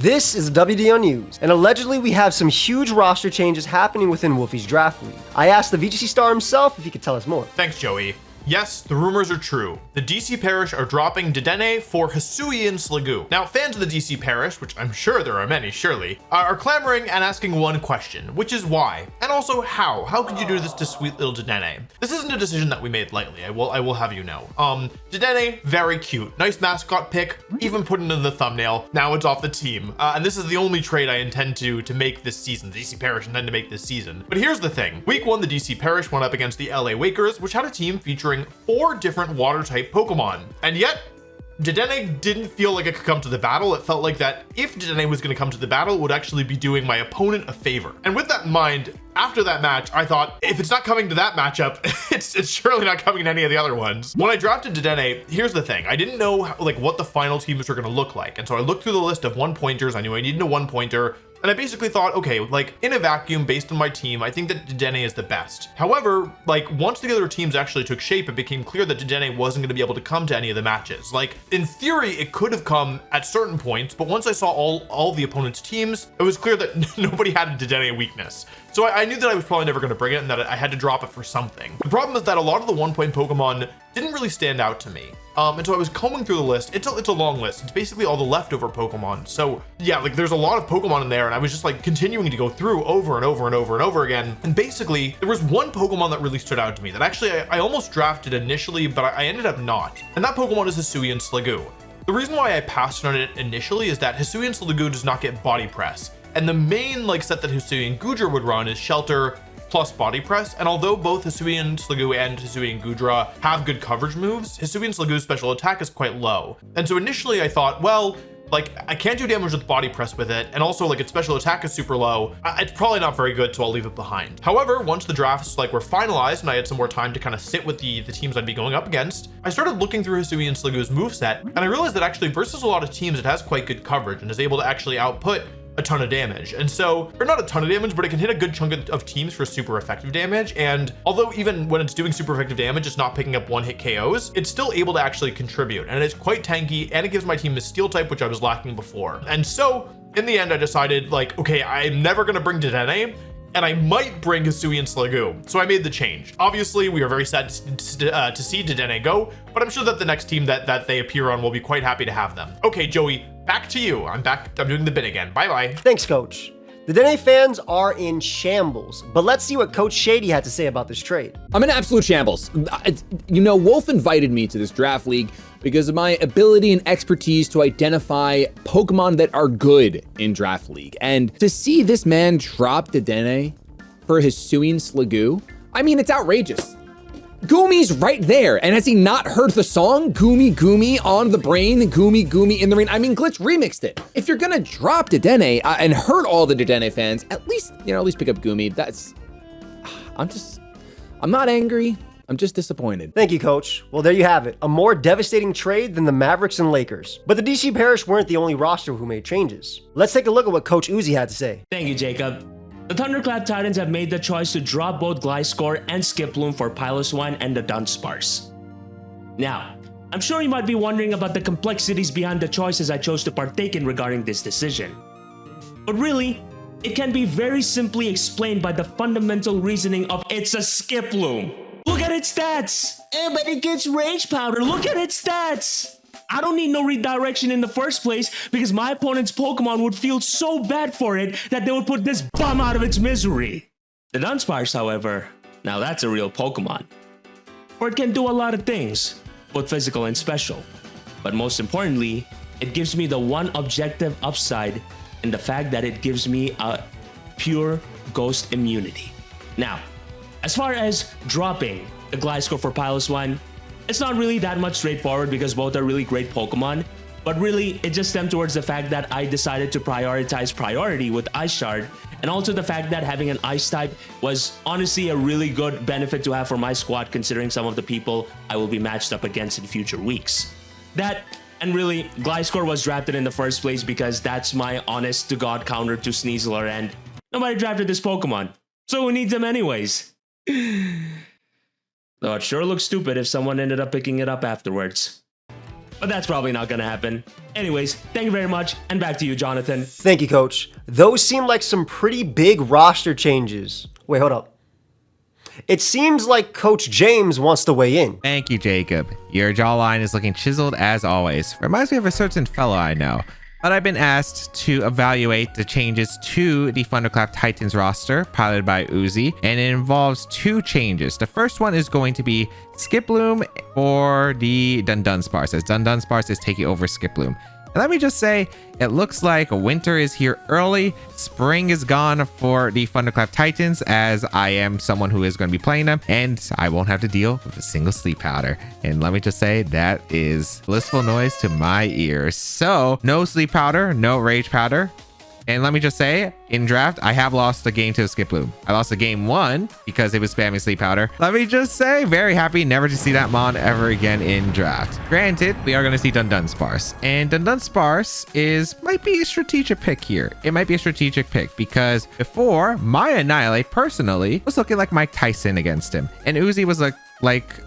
This is WDO News, and allegedly we have some huge roster changes happening within Wolfey's Draft League. I asked the VGC star himself if he could tell us more. Thanks, Joey. Yes, the rumors are true. The DC Parish are dropping Dedenne for Hisui and Sliggoo. Now, fans of the DC Parish, which I'm sure there are many, surely, are clamoring and asking one question, which is why? And also how? How could you do this to sweet little Dedenne? This isn't a decision that we made lightly, I will have you know. Dedenne, very cute. Nice mascot pick, even put into the thumbnail. Now it's off the team. And this is the only trade I intend to make this season. The DC Parish intend to make this season. But here's the thing. Week 1, the DC Parish went up against the LA Wakers, which had a team featuring 4 different water type Pokemon. And yet, Dedenne didn't feel like it could come to the battle. It felt like that if Dedenne was going to come to the battle, it would actually be doing my opponent a favor. And with that in mind, after that match, I thought, if it's not coming to that matchup, it's surely not coming to any of the other ones. When I drafted Dedenne, here's the thing. I didn't know what the final teams were going to look like. And so I looked through the list of 1-pointers. I knew I needed a 1-pointer. And I basically thought, okay, in a vacuum based on my team, I think that Dedenne is the best. However, once the other teams actually took shape, it became clear that Dedenne wasn't going to be able to come to any of the matches. In theory, it could have come at certain points, but once I saw all the opponent's teams, it was clear that nobody had a Dedenne weakness. So I knew that I was probably never going to bring it and that I had to drop it for something. The problem is that a lot of the 1-point Pokemon didn't really stand out to me. And so I was combing through the list. It's a long list. It's basically all the leftover Pokemon. So yeah, there's a lot of Pokemon in there, and I was just continuing to go through over and over and over and over again. And basically there was one Pokemon that really stood out to me that actually I almost drafted initially, but I ended up not. And that Pokemon is Hisui and Sliggoo. The reason why I passed on it initially is that Hisui and Sliggoo does not get body press. And the main set that Hisui and Goodra would run is Shelter plus body press. And although both Hisui and Sliggoo and Hisui and Goodra have good coverage moves, Hisui and Sliggoo's special attack is quite low. And so initially I thought, well, I can't do damage with body press with it, and also its special attack is super low. It's probably not very good, so I'll leave it behind. However, once the drafts were finalized and I had some more time to kind of sit with the teams I'd be going up against, I started looking through Hisui and Sliggoo's moveset, and I realized that actually versus a lot of teams, it has quite good coverage and is able to actually output a ton of damage. And so, or not a ton of damage, but it can hit a good chunk of teams for super effective damage. And although even when it's doing super effective damage, it's not picking up one-hit KOs, it's still able to actually contribute. And it's quite tanky, and it gives my team a steel type, which I was lacking before. And so in the end, I decided okay, I'm never going to bring Dedenne, and I might bring Hisui and Sliggoo. So I made the change. Obviously, we are very sad to see Dedenne go, but I'm sure that the next team that they appear on will be quite happy to have them. Okay, Joey, back to you. I'm doing the bit again. Bye-bye. Thanks, Coach. The Dedenne fans are in shambles, but let's see what Coach Shady had to say about this trade. I'm in absolute shambles. Wolf invited me to this draft league because of my ability and expertise to identify Pokemon that are good in draft league. And to see this man drop Dedenne for Hisui and Sliggoo, it's outrageous. Gumi's right there, and has he not heard the song? Gumi Gumi on the brain, Gumi Gumi in the rain. Glitch remixed it. If you're gonna drop Dedenne and hurt all the Dedenne fans, at least pick up Gumi. I'm not angry. I'm just disappointed. Thank you, Coach. Well, there you have it. A more devastating trade than the Mavericks and Lakers. But the DC Parish weren't the only roster who made changes. Let's take a look at what Coach Uzi had to say. Thank you, Jacob. The Thunderclap Titans have made the choice to drop both Gliscor and Skiploom for Piloswine and the Dunsparce. Now, I'm sure you might be wondering about the complexities behind the choices I chose to partake in regarding this decision. But really, it can be very simply explained by the fundamental reasoning of it's a Skiploom. Look at its stats! But it gets Rage Powder, look at its stats! I don't need no redirection in the first place because my opponent's Pokemon would feel so bad for it that they would put this bum out of its misery. The Dunsparce, however, now that's a real Pokemon. For it can do a lot of things, both physical and special. But most importantly, it gives me the one objective upside in the fact that it gives me a pure ghost immunity. Now, as far as dropping the Gliscor for Piloswine, it's not really that much straightforward because both are really great Pokemon, but really it just stemmed towards the fact that I decided to prioritize priority with Ice Shard, and also the fact that having an Ice type was honestly a really good benefit to have for my squad considering some of the people I will be matched up against in future weeks. That, and really, Gliscor was drafted in the first place because that's my honest to God counter to Sneasler, and nobody drafted this Pokemon, so who needs them anyways? Though it sure looks stupid if someone ended up picking it up afterwards. but that's probably not gonna happen. Anyways, thank you very much, and back to you, Jonathan. Thank you, Coach. Those seem like some pretty big roster changes. Wait, hold up. It seems like Coach James wants to weigh in. Thank you, Jacob. Your jawline is looking chiseled as always. Reminds me of a certain fellow I know. But I've been asked to evaluate the changes to the Thunderclap Titans roster piloted by Uzi, and it involves 2 changes. The first one is going to be Skiploom for the Dunsparce, as Dunsparce is taking over Skiploom. And let me just say, it looks like winter is here early. Spring is gone for the Thunderclap Titans, as I am someone who is going to be playing them, and I won't have to deal with a single sleep powder. And let me just say, that is blissful noise to my ears. So, no sleep powder, no rage powder. And let me just say, in draft, I have lost a game to Skiploom. I lost a game 1 because it was spamming sleep powder. Let me just say, very happy never to see that mon ever again in draft. Granted, we are going to see Dunsparce. And Dunsparce might be a strategic pick here. It might be a strategic pick because before, my Annihilate personally was looking like Mike Tyson against him. And Uzi was like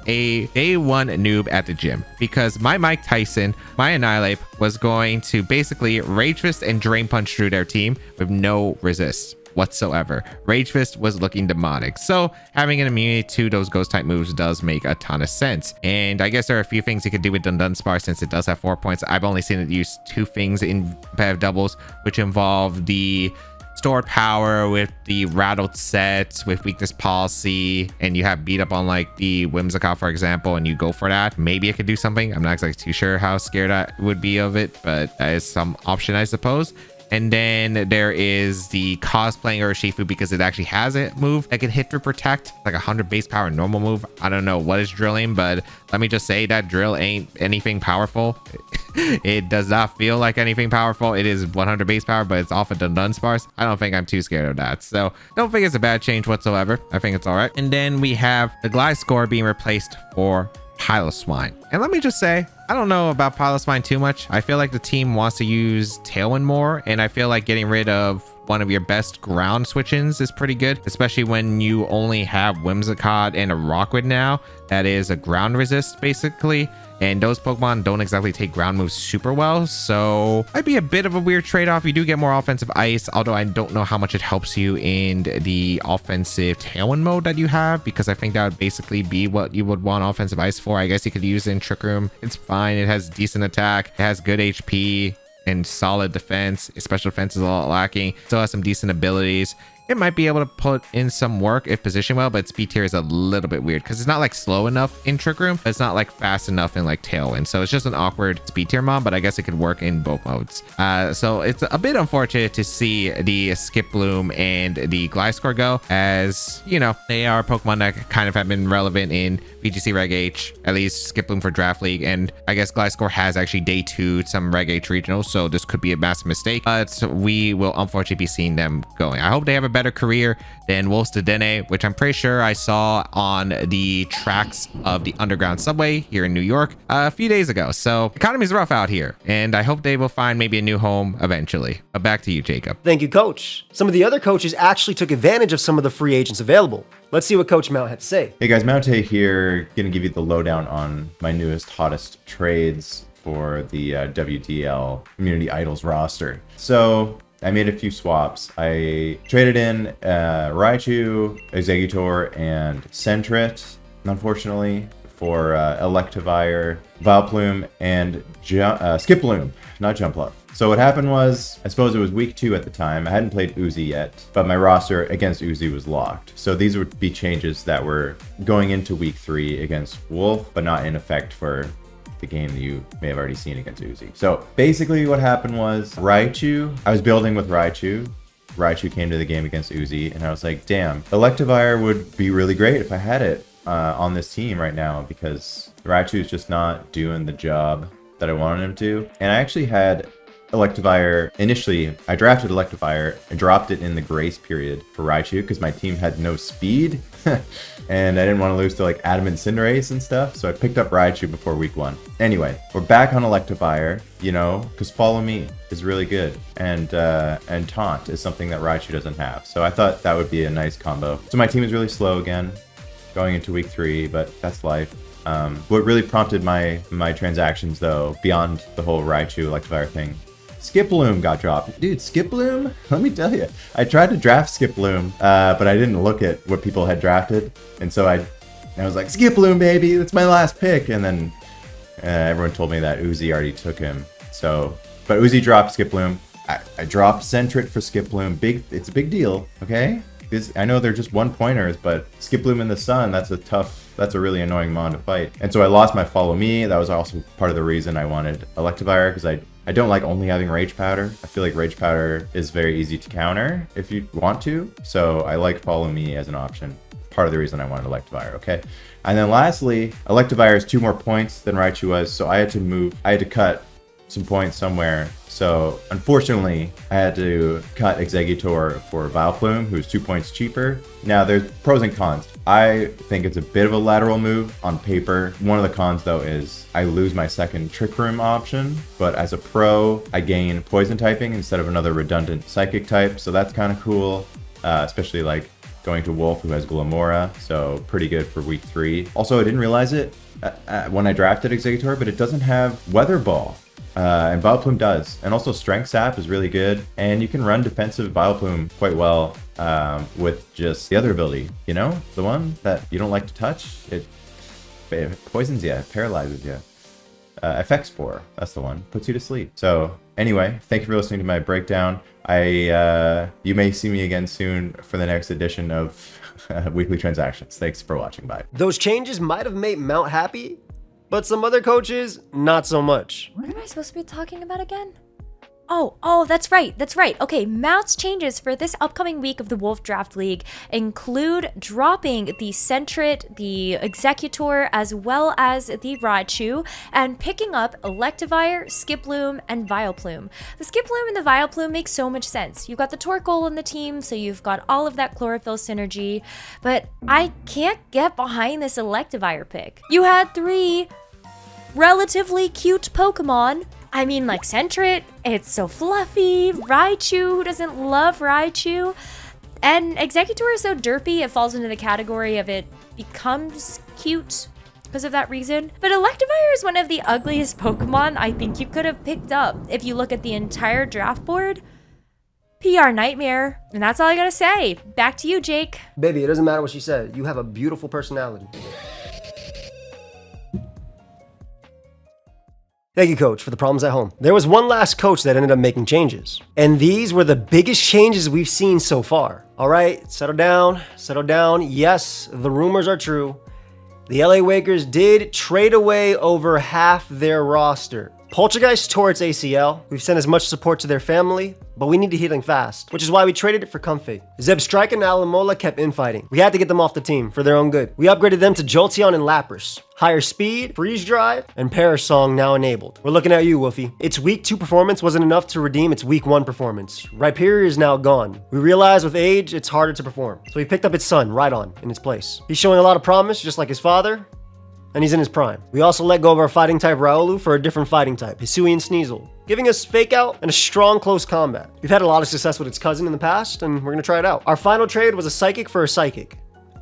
a day 1 noob at the gym, because my Mike Tyson, my Annihilate, was going to basically Rage Fist and Drain Punch through their team with no resist whatsoever. Rage Fist was looking demonic, so having an immunity to those ghost type moves does make a ton of sense. And I guess there are a few things you could do with Dunsparce since it does have 4 points. I've only seen it use 2 things in competitive doubles, which involve the stored power with the rattled set with weakness policy, and you have beat up on like the Whimsicott, for example, and you go for that. Maybe it could do something. I'm not exactly too sure how scared I would be of it, but that is some option, I suppose. And then there is the cosplaying Urshifu, because it actually has a move that can hit through protect, like 100 base power normal move. I don't know what is drilling, but let me just say that drill ain't anything powerful. It does not feel like anything powerful. It is 100 base power, but it's off of the Dunsparce. I don't think I'm too scared of that. So don't think it's a bad change whatsoever. I think it's all right. And then we have the Gliscor being replaced for Piloswine. And let me just say, I don't know about Piloswine too much. I feel like the team wants to use Tailwind more, and I feel like getting rid of one of your best ground switch-ins is pretty good, especially when you only have Whimsicott and a Rockwood now. That is a ground resist, basically. And those Pokemon don't exactly take ground moves super well, so might be a bit of a weird trade-off. You do get more offensive ice, although I don't know how much it helps you in the offensive Tailwind mode that you have, because I think that would basically be what you would want offensive ice for. I guess you could use it in Trick Room. It's fine. It has decent attack. It has good HP and solid defense. Special defense is a lot lacking. Still has some decent abilities. It might be able to put in some work if positioned well, but speed tier is a little bit weird because it's not like slow enough in Trick Room, but it's not like fast enough in like Tailwind. So it's just an awkward speed tier mod, but I guess it could work in both modes. So it's a bit unfortunate to see the Skiploom and the Gliscor go, as you know, they are Pokemon that kind of have been relevant in VGC Reg H, at least Skiploom for Draft League, and I guess Gliscor has actually day 2 some Reg H regionals, so this could be a massive mistake, but we will unfortunately be seeing them going. I hope they have a better career than Wolfey, which I'm pretty sure I saw on the tracks of the underground subway here in New York a few days ago. So economy's rough out here, and I hope they will find maybe a new home eventually. But back to you, Jacob. Thank you, Coach. Some of the other coaches actually took advantage of some of the free agents available. Let's see what Coach Mount had to say. Hey guys, Mount here, gonna give you the lowdown on my newest, hottest trades for the WDL Community Idols roster. So I made a few swaps. I traded in Raichu, Exeggutor, and Sentret, unfortunately, for Electivire, Vileplume, and Skiploom, not Jumpluff. So what happened was, I suppose it was week 2 at the time. I hadn't played Uzi yet, but my roster against Uzi was locked. So these would be changes that were going into week 3 against Wolf, but not in effect for the game that you may have already seen against Uzi. So basically what happened was Raichu, I was building with Raichu. Raichu came to the game against Uzi, and I was like, damn, Electivire would be really great if I had it on this team right now, because Raichu is just not doing the job that I wanted him to. And I actually had Electivire, initially, I drafted Electivire and dropped it in the grace period for Raichu because my team had no speed and I didn't want to lose to like Adamant Cinderace and stuff, so I picked up Raichu before week 1. Anyway, we're back on Electivire, you know, because Follow Me is really good, and Taunt is something that Raichu doesn't have, so I thought that would be a nice combo. So my team is really slow again going into week 3, but that's life. What really prompted my transactions, though, beyond the whole Raichu Electivire thing, Skiploom got dropped. Dude, Skiploom, let me tell you, I tried to draft Skiploom, but I didn't look at what people had drafted, and so I was like, Skiploom, baby, that's my last pick, and then everyone told me that Uzi already took him. So, but Uzi dropped Skiploom. I dropped Sentret for Skiploom. It's a big deal, okay? I know they're just 1-pointers, but Skiploom in the sun, that's a really annoying mon to fight. And so I lost my Follow Me. That was also part of the reason I wanted Electivire, because I don't like only having Rage Powder. I feel like Rage Powder is very easy to counter if you want to. So I like Follow Me as an option. Part of the reason I wanted Electivire, okay? And then lastly, Electivire is 2 more points than Raichu was, so I had to cut some points somewhere. So unfortunately, I had to cut Exeggutor for Vileplume, who's 2 points cheaper. Now there's pros and cons. I think it's a bit of a lateral move on paper. One of the cons though is I lose my second Trick Room option, but as a pro, I gain poison typing instead of another redundant psychic type. So that's kind of cool, especially like going to Wolf, who has Glamora, so pretty good for week 3. Also, I didn't realize it when I drafted Exeggutor, but it doesn't have Weather Ball. And Vileplume does. And also Strength Sap is really good. And you can run defensive Vileplume quite well with just the other ability, you know? The one that you don't like to touch. It poisons you, it paralyzes you. Effect Spore, that's the one. Puts you to sleep. So anyway, thank you for listening to my breakdown. You may see me again soon for the next edition of Weekly Transactions. Thanks for watching. Bye. Those changes might have made Mount happy, but some other coaches, not so much. What am I supposed to be talking about again? Oh, that's right. Okay, Mount's changes for this upcoming week of the Wolf Draft League include dropping the Sentret, the Exeggutor, as well as the Raichu, and picking up Electivire, Skiploom, and Vileplume. The Skiploom and the Vileplume make so much sense. You've got the Torkoal on the team, so you've got all of that Chlorophyll synergy, but I can't get behind this Electivire pick. You had 3 relatively cute Pokemon. I mean, like Sentret, it's so fluffy. Raichu, who doesn't love Raichu? And Exeggutor is so derpy, it falls into the category of it becomes cute because of that reason. But Electivire is one of the ugliest Pokemon I think you could have picked up if you look at the entire draft board. PR nightmare. And that's all I gotta say. Back to you, Jake. Baby, it doesn't matter what she said. You have a beautiful personality. Thank you, Coach, for the problems at home. There was one last coach that ended up making changes. And these were the biggest changes we've seen so far. All right, settle down, settle down. Yes, the rumors are true. The LA Wakers did trade away over half their roster. Poltergeist tore its ACL. We've sent as much support to their family, but we needed healing fast, which is why we traded it for Comfey. Zebstrike and Alamola kept infighting. We had to get them off the team for their own good. We upgraded them to Jolteon and Lapras. Higher speed, freeze drive, and Parish song now enabled. We're looking at you, Wolfey. Its week 2 performance wasn't enough to redeem its week 1 performance. Rhyperior is now gone. We realize with age, it's harder to perform. So we picked up its son, Rhydon, in its place. He's showing a lot of promise, just like his father, and he's in his prime. We also let go of our fighting type Raoulu for a different fighting type, Hisuian Sneasel, giving us Fake Out and a strong close combat. We've had a lot of success with its cousin in the past, and we're gonna try it out. Our final trade was a Psychic for a Psychic.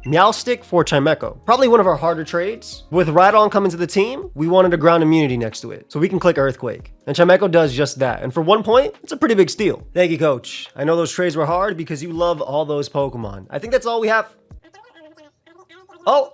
Meowstic for Chimecho. Probably one of our harder trades. With Rhydon coming to the team, we wanted a ground immunity next to it, so we can click Earthquake. And Chimecho does just that, and for 1 point, it's a pretty big steal. Thank you, Coach. I know those trades were hard because you love all those Pokemon. I think that's all we have. Oh!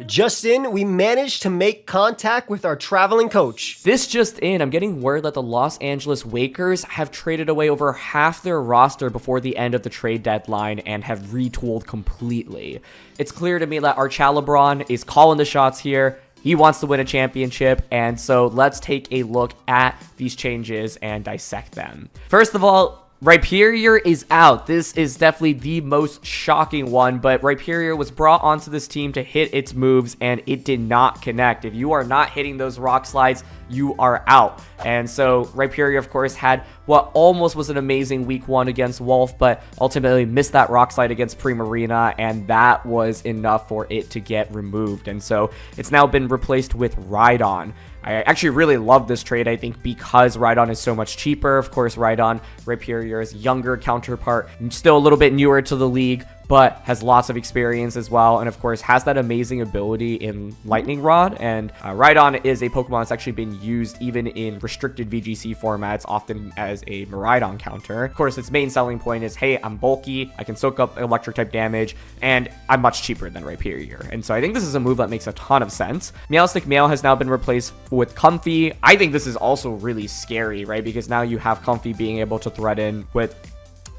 Just in, we managed to make contact with our traveling coach. This just in, I'm getting word that the Los Angeles Wakers have traded away over half their roster before the end of the trade deadline and have retooled completely. It's clear to me that our Chalabron is calling the shots here. He wants to win a championship, and so let's take a look at these changes and dissect them. First of all, Rhyperior is out. This is definitely the most shocking one, but Rhyperior was brought onto this team to hit its moves, and it did not connect. If you are not hitting those rock slides, you are out. And so Rhyperior, of course, had what almost was an amazing week 1 against Wolf, but ultimately missed that rock slide against Primarina, and that was enough for it to get removed. And so it's now been replaced with Rhydon. I actually really love this trade, I think, because Rhydon is so much cheaper. Of course, Rhydon, Rhyperior's younger counterpart, still a little bit newer to the league, but has lots of experience as well. And of course, has that amazing ability in Lightning Rod. And Rhydon is a Pokemon that's actually been used even in restricted VGC formats, often as a Miraidon counter. Of course, its main selling point is, hey, I'm bulky, I can soak up electric type damage, and I'm much cheaper than Rhyperior. And so I think this is a move that makes a ton of sense. Meowstic Meow has now been replaced with Comfey. I think this is also really scary, right? Because now you have Comfey being able to threaten with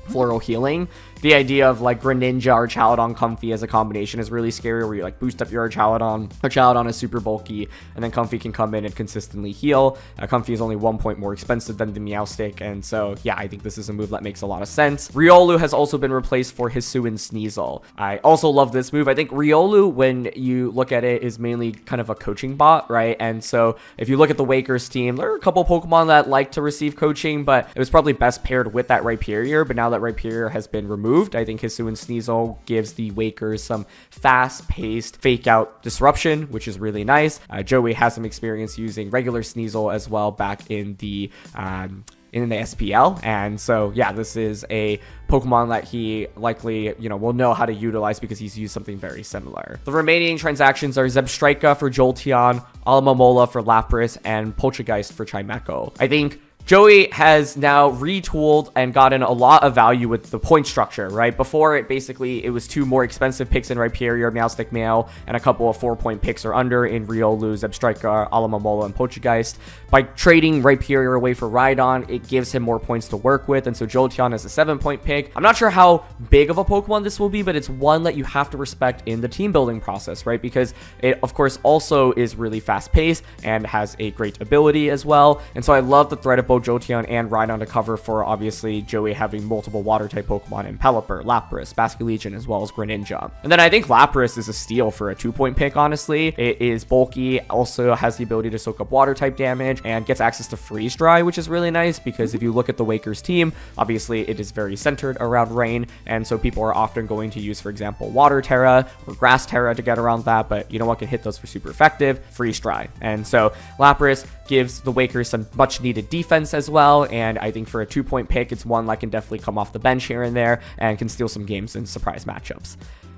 Floral Healing. The idea of like Greninja or Chaladon Comfey as a combination is really scary, where you like boost up your Chaladon. Chaladon is super bulky, and then Comfey can come in and consistently heal. Comfey is only 1 point more expensive than the Meowstic, and so yeah, I think this is a move that makes a lot of sense. Riolu has also been replaced for Hisuian Sneasel. I also love this move. I think Riolu, when you look at it, is mainly kind of a coaching bot, right? And so if you look at the Wakers team, there are a couple Pokemon that like to receive coaching, but it was probably best paired with that Rhyperior. But now that Rhyperior has been removed, I think Hisuian Sneasel gives the Wakers some fast-paced fake-out disruption, which is really nice. Joey has some experience using regular Sneasel as well back in the SPL, and so yeah, this is a Pokemon that he likely, will know how to utilize because he's used something very similar. The remaining transactions are Zebstrika for Jolteon, Alomomola for Lapras, and Poltergeist for Chimecho. I think Joey has now retooled and gotten a lot of value with the point structure, right? Before it was 2 more expensive picks in Rhyperior, Meowstic Meow, and a couple of 4-point picks or under in Riolu, Zebstrika, Alomomola, and Poltergeist. By trading Rhyperior away for Rhydon, it gives him more points to work with, and so Jolteon is a 7-point pick. I'm not sure how big of a Pokemon this will be, but it's one that you have to respect in the team building process, right? Because it, of course, also is really fast-paced and has a great ability as well, and so I love the threat of both Jolteon and Rhydon to cover for, obviously, Joey having multiple water-type Pokemon in Pelipper, Lapras, Basculegion, as well as Greninja. And then I think Lapras is a steal for a 2-point pick, honestly. It is bulky, also has the ability to soak up water-type damage, and gets access to Freeze Dry, which is really nice, because if you look at the Wakers team, obviously it is very centered around rain, and so people are often going to use, for example, Water Terra or Grass Terra to get around that, but you know what can hit those for super effective? Freeze Dry. And so Lapras gives the Wakers some much needed defense as well, and I think for a 2-point pick, it's one that can definitely come off the bench here and there and can steal some games in surprise matchups.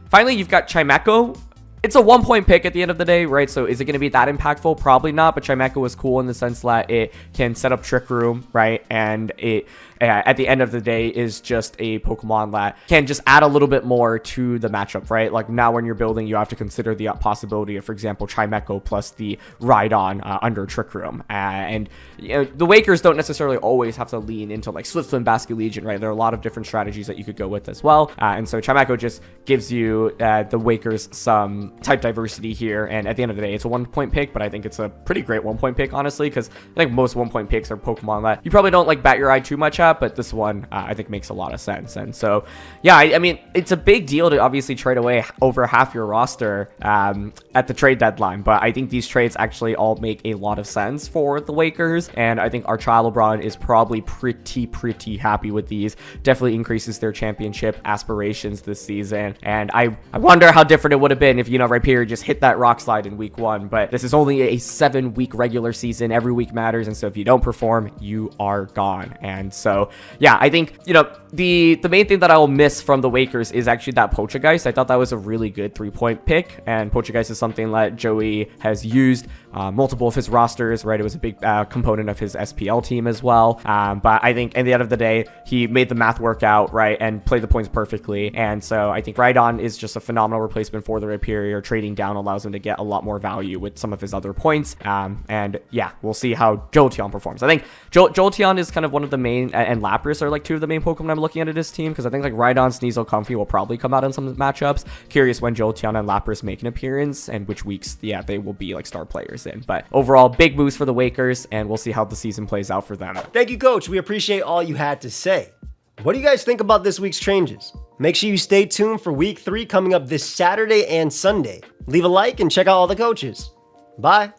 Finally, you've got Chimecho. It's a 1-point pick at the end of the day, right? So is it going to be that impactful? Probably not, but Chimecho is cool in the sense that it can set up Trick Room, right? And it, at the end of the day, is just a Pokemon that can just add a little bit more to the matchup, right? Like now when you're building, you have to consider the possibility of, for example, Chimecho plus the Rhydon under Trick Room. And the Wakers don't necessarily always have to lean into like Swiftwind, Basculegion, right? There are a lot of different strategies that you could go with as well. And so Chimecho just gives you the Wakers some type diversity here, and at the end of the day, it's a 1-point pick, but I think it's a pretty great 1-point pick, honestly, because I think most 1-point picks are Pokemon that you probably don't like bat your eye too much at, but this one I think makes a lot of sense. And so yeah, I mean, it's a big deal to obviously trade away over half your roster at the trade deadline, but I think these trades actually all make a lot of sense for the Wakers, and I think our LeBron is probably pretty happy with these. Definitely increases their championship aspirations this season, and I wonder how different it would have been if Rhyperior just hit that rock slide in week 1, but this is only a 7-week regular season. Every week matters, and so if you don't perform, you are gone. And so yeah, I think the main thing that I will miss from the Wakers is actually that Poltergeist. I thought that was a really good 3-point pick, and Poltergeist is something that Joey has used multiple of his rosters, right? It was a big component of his SPL team as well, but I think at the end of the day, he made the math work out, right, and played the points perfectly. And so I think Rhydon is just a phenomenal replacement for the Rhyperior. Trading down allows him to get a lot more value with some of his other points, and yeah, we'll see how Jolteon performs. I think Jolteon is kind of one of the main, and Lapras are like 2 of the main Pokemon I'm looking at in his team, because I think like Rhydon, Sneasel, Comfey will probably come out in some matchups. Curious when Jolteon and Lapras make an appearance and which weeks, yeah, they will be like star players in. But overall, big boost for the Wakers, and we'll see how the season plays out for them. Thank you, Coach. We appreciate all you had to say. What do you guys think about this week's changes? Make sure you stay tuned for week 3 coming up this Saturday and Sunday. Leave a like and check out all the coaches. Bye.